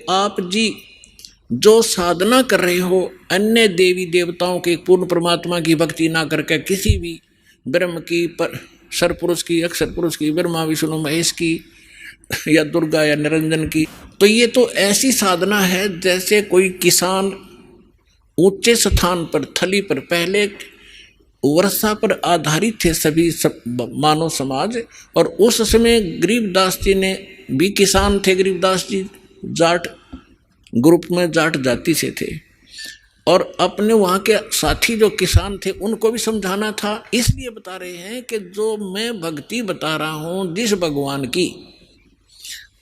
आप जी जो साधना कर रहे हो अन्य देवी देवताओं के पूर्ण परमात्मा की भक्ति ना करके किसी भी ब्रह्म की पर सरपुरुष की अक्षर पुरुष की ब्रह्मा विष्णु महेश की या दुर्गा या निरंजन की, तो ये तो ऐसी साधना है जैसे कोई किसान ऊंचे स्थान पर थली पर, पहले वर्षा पर आधारित थे सभी मानव समाज, और उस समय गरीबदास जी ने भी किसान थे। गरीबदास जी जाट ग्रुप में जाट जाति से थे और अपने वहाँ के साथी जो किसान थे उनको भी समझाना था। इसलिए बता रहे हैं कि जो मैं भक्ति बता रहा हूँ जिस भगवान की,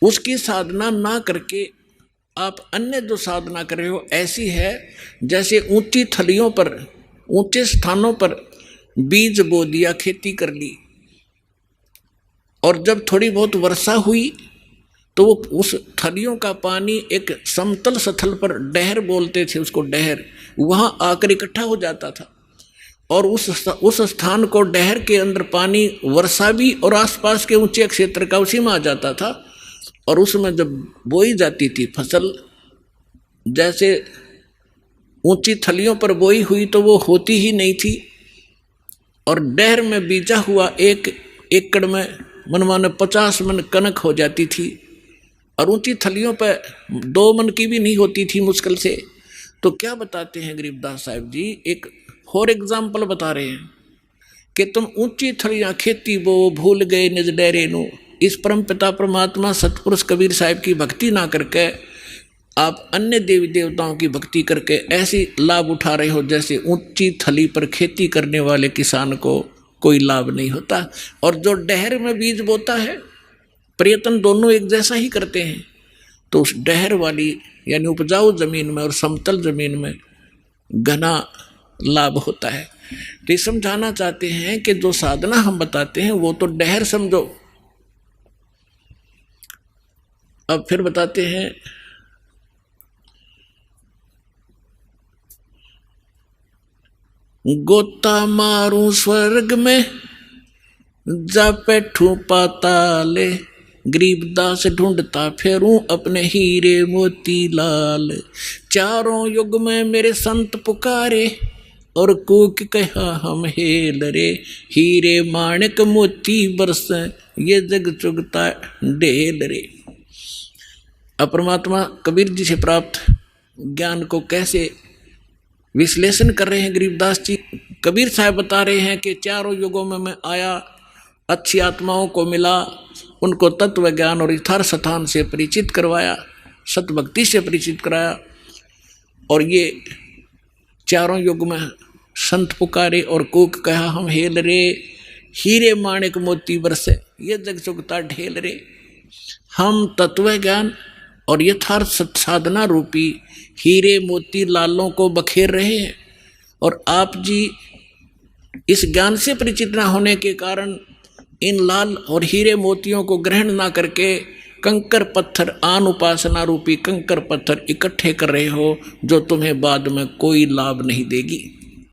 उसकी साधना ना करके आप अन्य जो साधना कर रहे हो ऐसी है जैसे ऊंची थलियों पर ऊंचे स्थानों पर बीज बो दिया, खेती कर ली, और जब थोड़ी बहुत वर्षा हुई तो वो उस थलियों का पानी एक समतल स्थल पर, डहर बोलते थे उसको, डहर, वहां आकर इकट्ठा हो जाता था और उस स्थान को, डहर के अंदर पानी वर्षा भी और आसपास के ऊंचे क्षेत्र का उसी में आ जाता था। और उसमें जब बोई जाती थी फसल, जैसे ऊंची थलियों पर बोई हुई तो वो होती ही नहीं थी, और डहर में बीजा हुआ 1 एकड़ में मनमाने 50 मन कनक हो जाती थी, और ऊंची थलियों पर 2 मन की भी नहीं होती थी मुश्किल से। तो क्या बताते हैं गरीबदास साहब जी, एक फॉर एग्जाम्पल बता रहे हैं कि तुम ऊंची थलियां खेती बो भूल गए निज डेरे नु, इस परम पिता परमात्मा सतपुरुष कबीर साहब की भक्ति ना करके आप अन्य देवी देवताओं की भक्ति करके ऐसी लाभ उठा रहे हो जैसे ऊंची थली पर खेती करने वाले किसान को कोई लाभ नहीं होता। और जो डहर में बीज बोता है, प्रयत्न दोनों एक जैसा ही करते हैं, तो उस डहर वाली यानी उपजाऊ जमीन में और समतल जमीन में घना लाभ होता है। तो ये समझाना चाहते हैं कि जो साधना हम बताते हैं वो तो डहर समझो। अब फिर बताते हैं, गोता मारूं स्वर्ग में जा बैठूं पाताले, गरीबदास ढूंढता फेरूं अपने हीरे मोती लाल, चारों युग में मेरे संत पुकारे और कूक कहा हम हेल रे, हीरे माणिक मोती बरस ये जग चुगता ढेल रे। अब परमात्मा कबीर जी से प्राप्त ज्ञान को कैसे विश्लेषण कर रहे हैं गरीबदास जी। कबीर साहब बता रहे हैं कि चारों युगों में मैं आया, अच्छी आत्माओं को मिला, उनको तत्व ज्ञान और यथार्थ स्थान से परिचित करवाया, सतभक्ति से परिचित कराया, और ये चारों युग में संत पुकारे और कूक कहा हम हेल रे, हीरे माणिक मोती बरसे ये जग चुगता ढेल रे। हम तत्व ज्ञान और यथार्थ साधना रूपी हीरे मोती लालों को बखेर रहे हैं, और आप जी इस ज्ञान से परिचित ना होने के कारण इन लाल और हीरे मोतियों को ग्रहण ना करके कंकर पत्थर, आन उपासना रूपी कंकर पत्थर इकट्ठे कर रहे हो, जो तुम्हें बाद में कोई लाभ नहीं देगी।